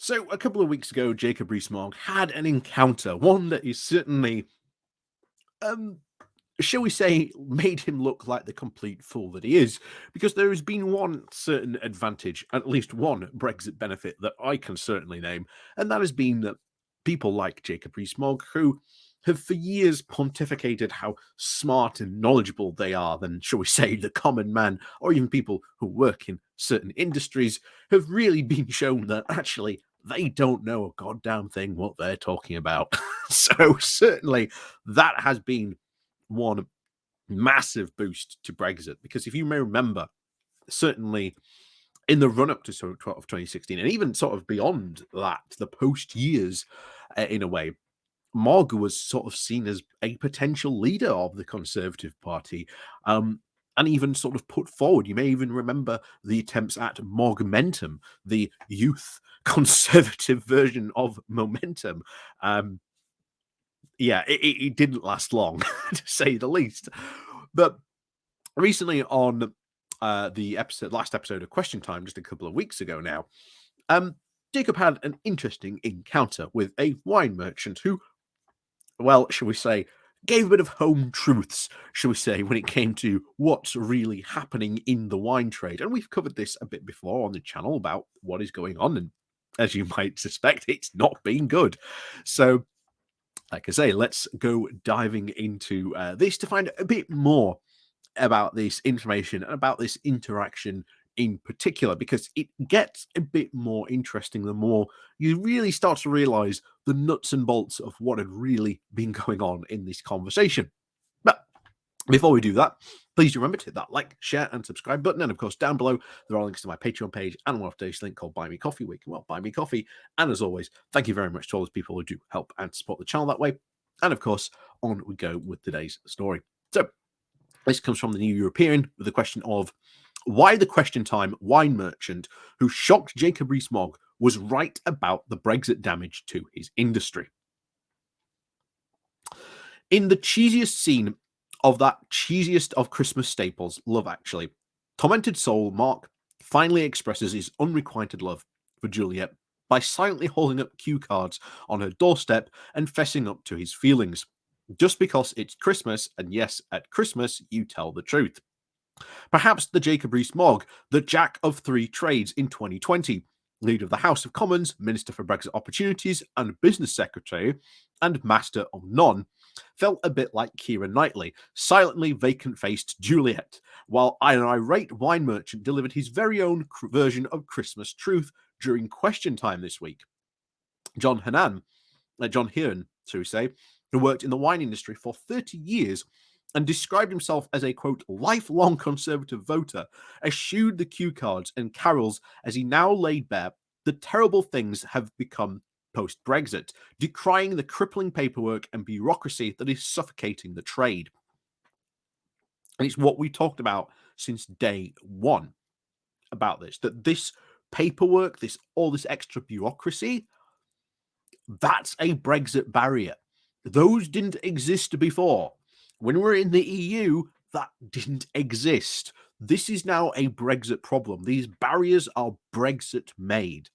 So a couple of weeks ago, Jacob Rees-Mogg had an encounter, one that is certainly, um, shall we say, made him look like the complete fool that he is, because there has been one certain advantage, at least one Brexit benefit that I can certainly name, and that has been that people like Jacob Rees-Mogg, who have for years pontificated how smart and knowledgeable they are than, shall we say, the common man, or even people who work in certain industries, have really been shown that actually they don't know a goddamn thing what they're talking about. So certainly that has been one massive boost to Brexit, because if you may remember, certainly in the run up to sort of 2016, and even sort of beyond that, the post years, in a way, Mogg was sort of seen as a potential leader of the Conservative Party, and even sort of put forward. You may even remember the attempts at Mogmentum, the youth conservative version of Momentum. Um, yeah, it didn't last long, to say the least. But recently on the last episode of Question Time, just a couple of weeks ago now, Jacob had an interesting encounter with a wine merchant who, well, shall we say, gave a bit of home truths, shall we say, when it came to what's really happening in the wine trade. And we've covered this a bit before on the channel about what is going on. And as you might suspect, it's not been good. So, like I say, let's go diving into this to find a bit more about this information and about this interaction in particular, because it gets a bit more interesting the more you really start to realize the nuts and bolts of what had really been going on in this conversation. But before we do that, please remember to hit that like, share, and subscribe button. And of course, down below, there are links to my Patreon page and one of today's link called Buy Me Coffee, where you can, well, buy me coffee. And as always, thank you very much to all those people who do help and support the channel that way. And of course, on we go with today's story. So, this comes from the New European with the question of why the Question Time wine merchant who shocked Jacob Rees-Mogg was right about the Brexit damage to his industry. In the cheesiest scene of that cheesiest of Christmas staples, Love Actually, tormented soul Mark finally expresses his unrequited love for Juliet by silently holding up cue cards on her doorstep and fessing up to his feelings. Just because it's Christmas, and yes, at Christmas, you tell the truth. Perhaps the Jacob Rees-Mogg, the Jack of three trades in 2020, leader of the House of Commons, Minister for Brexit Opportunities and Business Secretary, and Master of None, felt a bit like Keira Knightley, silently vacant-faced Juliet, while an irate wine merchant delivered his very own version of Christmas truth during Question Time this week. John Hearn, so we say, who worked in the wine industry for 30 years and described himself as a, quote, lifelong Conservative voter, eschewed the cue cards and carols as he now laid bare the terrible things have become post-Brexit, decrying the crippling paperwork and bureaucracy that is suffocating the trade. And it's what we talked about since day one about this, that this paperwork, all this extra bureaucracy, that's a Brexit barrier. Those didn't exist before. When we're in the EU, that didn't exist. This is now a Brexit problem. These barriers are Brexit made.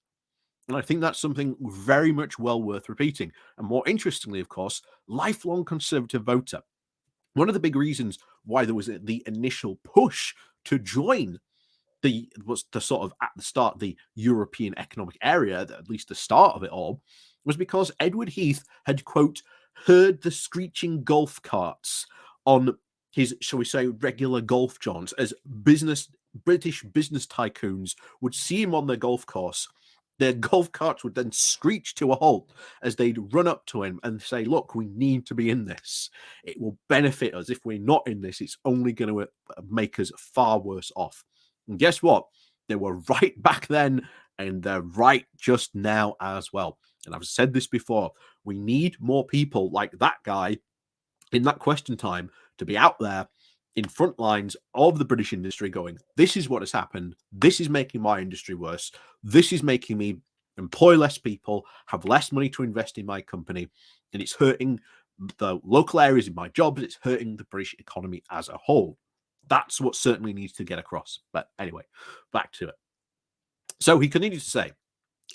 And I think that's something very much well worth repeating. And more interestingly, of course, lifelong Conservative voter. One of the big reasons why there was the initial push to join was the sort of at the start the European Economic Area, at least the start of it all, was because Edward Heath had, quote, heard the screeching golf carts on his, shall we say, regular golf jaunts as British business tycoons would see him on their golf course. Their golf carts would then screech to a halt as they'd run up to him and say, look, we need to be in this. It will benefit us. If we're not in this, it's only going to make us far worse off. And guess what? They were right back then, and they're right just now as well. And I've said this before, we need more people like that guy in that Question Time to be out there in front lines of the British industry going, this is what has happened. This is making my industry worse. This is making me employ less people, have less money to invest in my company, and it's hurting the local areas in my jobs. It's hurting the British economy as a whole. That's what certainly needs to get across. But anyway, back to it. So he continues to say,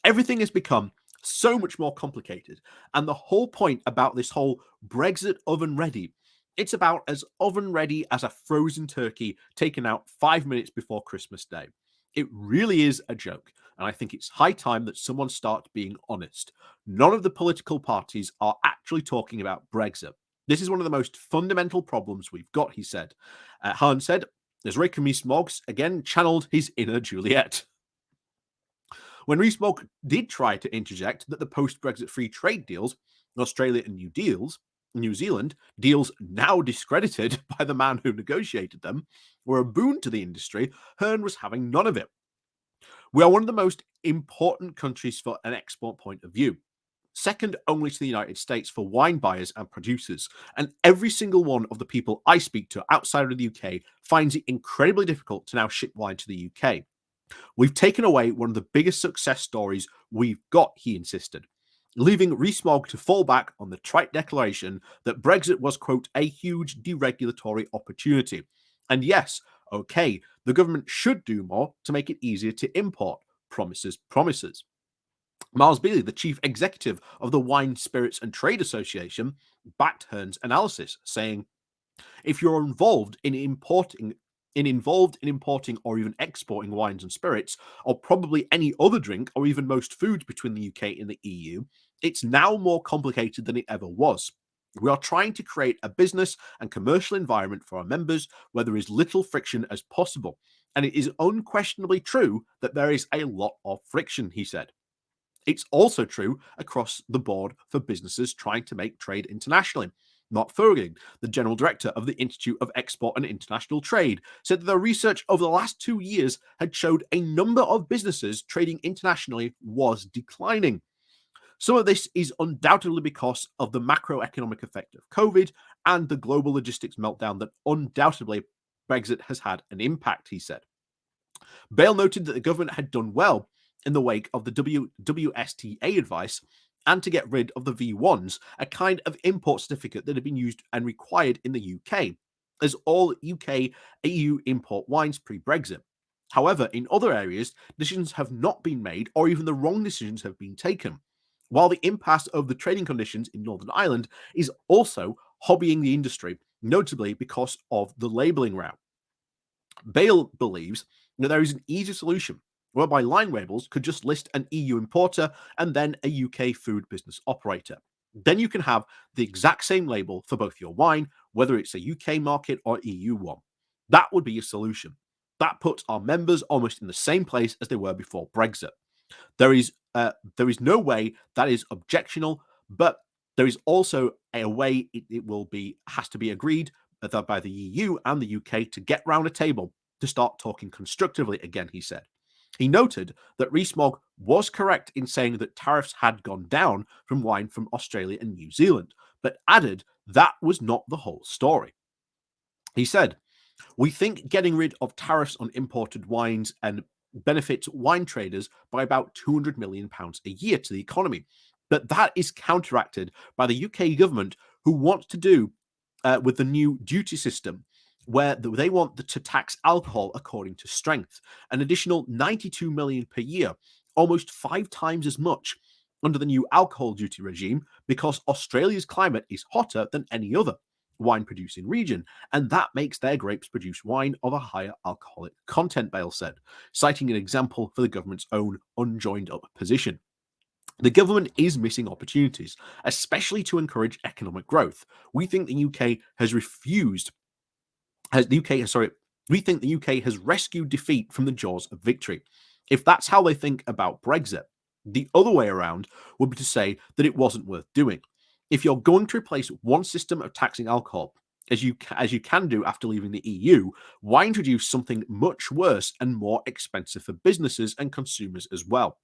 Everything has become so much more complicated. And the whole point about this whole Brexit oven ready, it's about as oven ready as a frozen turkey taken out 5 minutes before Christmas Day. It really is a joke. And I think it's high time that someone starts being honest. None of the political parties are actually talking about Brexit. This is one of the most fundamental problems we've got, he said. Hahn said, as Rees-Mogg again channeled his inner Juliet. When Rees-Mogg did try to interject that the post-Brexit free trade deals, Australia and New Zealand, deals now discredited by the man who negotiated them, were a boon to the industry, Hearn was having none of it. We are one of the most important countries for an export point of view, second only to the United States for wine buyers and producers, and every single one of the people I speak to outside of the UK finds it incredibly difficult to now ship wine to the UK. We've taken away one of the biggest success stories we've got, he insisted, leaving Rees-Mogg to fall back on the trite declaration that Brexit was, quote, a huge deregulatory opportunity. And yes, okay, the government should do more to make it easier to import. Promises, promises. Miles Bealey, the chief executive of the Wine, Spirits and Trade Association, backed Hearn's analysis, saying, if you're involved in importing or even exporting wines and spirits, or probably any other drink, or even most foods between the UK and the EU, it's now more complicated than it ever was. We are trying to create a business and commercial environment for our members where there is little friction as possible. And it is unquestionably true that there is a lot of friction, he said. It's also true across the board for businesses trying to make trade internationally. Mark Ferguson, the general director of the Institute of Export and International Trade, said that their research over the last 2 years had showed a number of businesses trading internationally was declining. Some of this is undoubtedly because of the macroeconomic effect of COVID and the global logistics meltdown that undoubtedly Brexit has had an impact, he said. Bale noted that the government had done well in the wake of the WSTA advice and to get rid of the V1s, a kind of import certificate that had been used and required in the UK, as all UK EU import wines pre-Brexit. However, in other areas, decisions have not been made or even the wrong decisions have been taken. While the impasse of the trading conditions in Northern Ireland is also hobbying the industry, notably because of the labelling route. Bale believes that there is an easy solution whereby line labels could just list an EU importer and then a UK food business operator. Then you can have the exact same label for both your wine, whether it's a UK market or EU one. That would be a solution. That puts our members almost in the same place as they were before Brexit. There is no way that is objectionable, but there is also a way it will be has to be agreed by the EU and the UK to get round a table to start talking constructively again, he said. He noted that Rees-Mogg was correct in saying that tariffs had gone down from wine from Australia and New Zealand, but added that was not the whole story. He said, we think getting rid of tariffs on imported wines and benefits wine traders by about £200 million a year to the economy. But that is counteracted by the UK government, who wants to do with the new duty system, where they want to tax alcohol according to strength, an additional 92 million per year, almost 5 times as much under the new alcohol duty regime, because Australia's climate is hotter than any other wine producing region, and that makes their grapes produce wine of a higher alcoholic content, Bale said, citing an example for the government's own unjoined up position. The government is missing opportunities, especially to encourage economic growth. We think the UK has we think the UK has rescued defeat from the jaws of victory. If that's how they think about Brexit, the other way around would be to say that it wasn't worth doing. If you're going to replace one system of taxing alcohol, as you can do after leaving the EU, why introduce something much worse and more expensive for businesses and consumers as well?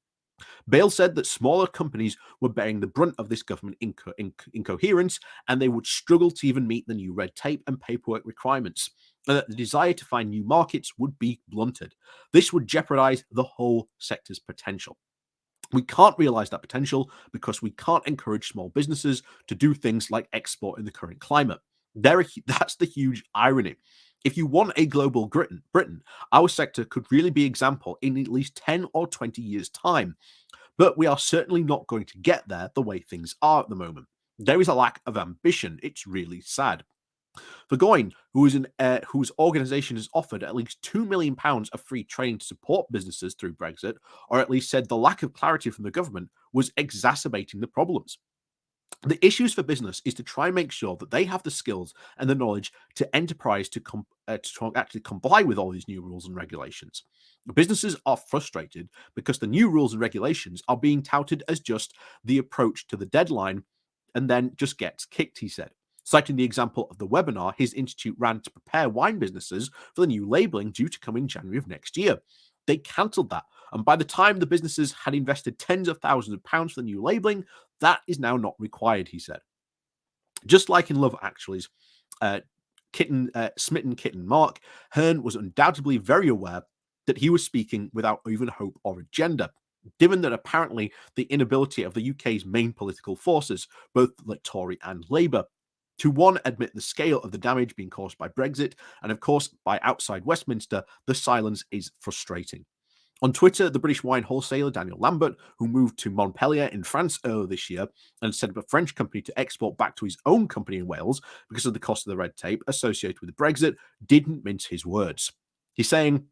Bale said that smaller companies were bearing the brunt of this government incoherence, and they would struggle to even meet the new red tape and paperwork requirements, and that the desire to find new markets would be blunted. This would jeopardize the whole sector's potential. We can't realize that potential because we can't encourage small businesses to do things like export in the current climate. That's the huge irony. If you want a global Britain, our sector could really be example in at least 10 or 20 years' time. But we are certainly not going to get there the way things are at the moment. There is a lack of ambition. It's really sad. Burgoyne, whose organisation has offered at least £2 million of free training to support businesses through Brexit, or at least said the lack of clarity from the government was exacerbating the problems. The issues for business is to try and make sure that they have the skills and the knowledge to enterprise to actually comply with all these new rules and regulations. Businesses are frustrated because the new rules and regulations are being touted as just the approach to the deadline and then just gets kicked, he said. Citing the example of the webinar his institute ran to prepare wine businesses for the new labelling due to come in January of next year. They cancelled that, and by the time the businesses had invested tens of thousands of pounds for the new labelling, that is now not required, he said. Just like in Love Actually's smitten kitten Mark, Hearn was undoubtedly very aware that he was speaking without even hope or agenda, given that apparently the inability of the UK's main political forces, both the Tory and Labour, to one, admit the scale of the damage being caused by Brexit, and of course, by outside Westminster, the silence is frustrating. On Twitter, the British wine wholesaler Daniel Lambert, who moved to Montpellier in France earlier this year and set up a French company to export back to his own company in Wales because of the cost of the red tape associated with Brexit, didn't mince his words. He's saying,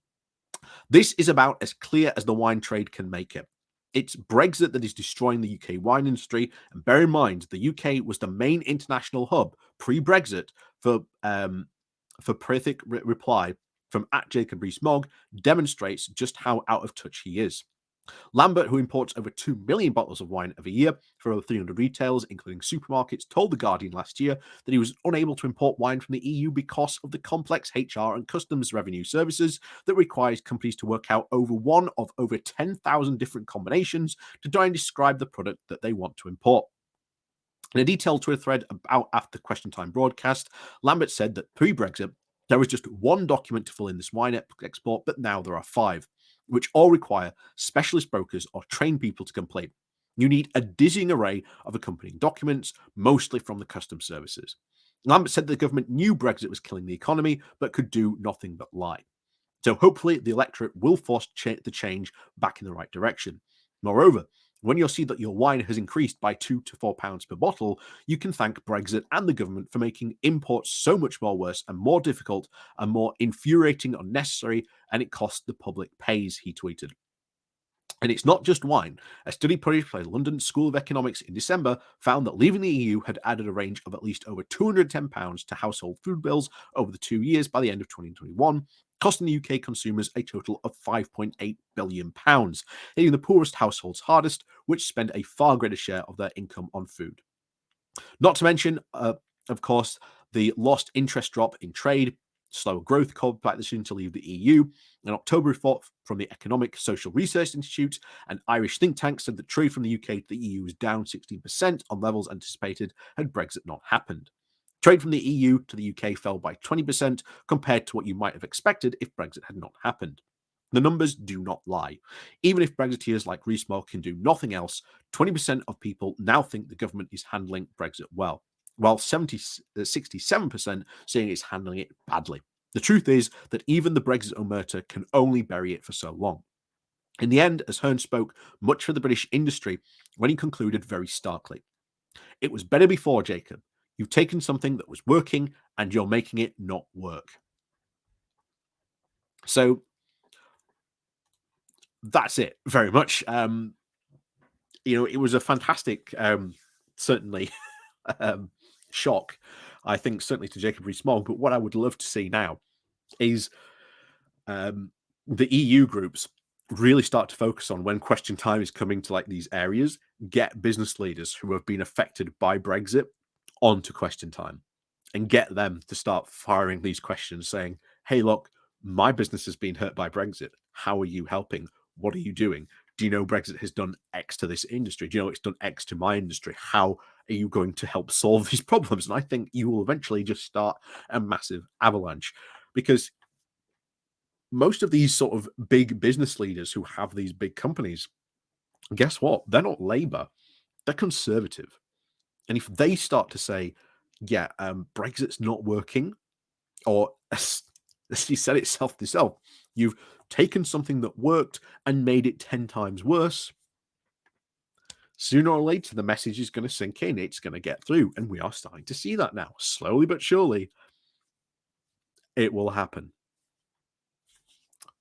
"This is about as clear as the wine trade can make it. It's Brexit that is destroying the UK wine industry. And bear in mind, the UK was the main international hub pre-Brexit for Prithik reply from @JacobReesMogg demonstrates just how out of touch he is. Lambert, who imports over 2 million bottles of wine every year for over 300 retailers, including supermarkets, told The Guardian last year that he was unable to import wine from the EU because of the complex HR and customs revenue services that requires companies to work out one of over 10,000 different combinations to try and describe the product that they want to import. In a detailed Twitter thread about after the Question Time broadcast, Lambert said that pre-Brexit, there was just one document to fill in this wine export, but now there are 5, which all require specialist brokers or trained people to complete. You need a dizzying array of accompanying documents, mostly from the customs services. Lambert said the government knew Brexit was killing the economy, but could do nothing but lie. So hopefully the electorate will force the change back in the right direction. Moreover, when you'll see that your wine has increased by £2 to £4 per bottle, you can thank Brexit and the government for making imports so much more worse and more difficult and more infuriating, unnecessary, and it costs the public pays, he tweeted. And it's not just wine. A study published by the London School of Economics in December found that leaving the EU had added a range of at least over £210 to household food bills over the 2 years by the end of 2021, costing the UK consumers a total of £5.8 billion, hitting the poorest households hardest, which spend a far greater share of their income on food. Not to mention, of course, the lost interest drop in trade, slower growth caused by the decision to leave the EU. In October report from the Economic Social Research Institute, an Irish think tank said that trade from the UK to the EU was down 16% on levels anticipated had Brexit not happened. Trade from the EU to the UK fell by 20% compared to what you might have expected if Brexit had not happened. The numbers do not lie. Even if Brexiteers like Rees-Mogg can do nothing else, 20% of people now think the government is handling Brexit well, while 67% saying it's handling it badly. The truth is that even the Brexit omerta can only bury it for so long. In the end, as Hearn spoke much for the British industry when he concluded very starkly, "It was better before, Jacob. You've taken something that was working and you're making it not work." So that's it very much. It was a fantastic, certainly, um, shock, I think, certainly to Jacob Rees-Mogg. But what I would love to see now is the EU groups really start to focus on when question time is coming to like these areas, get business leaders who have been affected by Brexit onto question time and get them to start firing these questions saying, "Hey, look, my business has been hurt by Brexit. How are you helping? What are you doing? Do you know Brexit has done X to this industry? Do you know it's done X to my industry? How are you going to help solve these problems?" And I think you will eventually just start a massive avalanche because most of these sort of big business leaders who have these big companies, guess what? They're not Labour, they're Conservative. And if they start to say, yeah, Brexit's not working, or as you said itself, you've taken something that worked and made it 10 times worse, sooner or later, the message is going to sink in. It's going to get through. And we are starting to see that now. Slowly but surely, it will happen.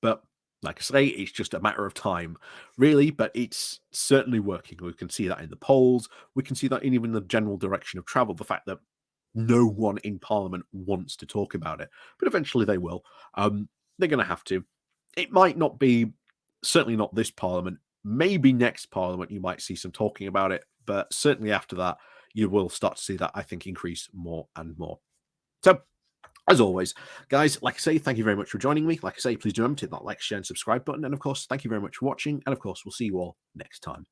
But like I say, it's just a matter of time, really. But it's certainly working. We can see that in the polls. We can see that in even the general direction of travel. The fact that no one in Parliament wants to talk about it, but eventually they will. They're going to have to. It might not be, certainly not this Parliament. Maybe next Parliament you might see some talking about it, but certainly after that you will start to see that, I think, increase more and more. So, as always, guys, like I say, thank you very much for joining me. Like I say, please do remember to hit that like, share, and subscribe button. And of course, thank you very much for watching. And of course, we'll see you all next time.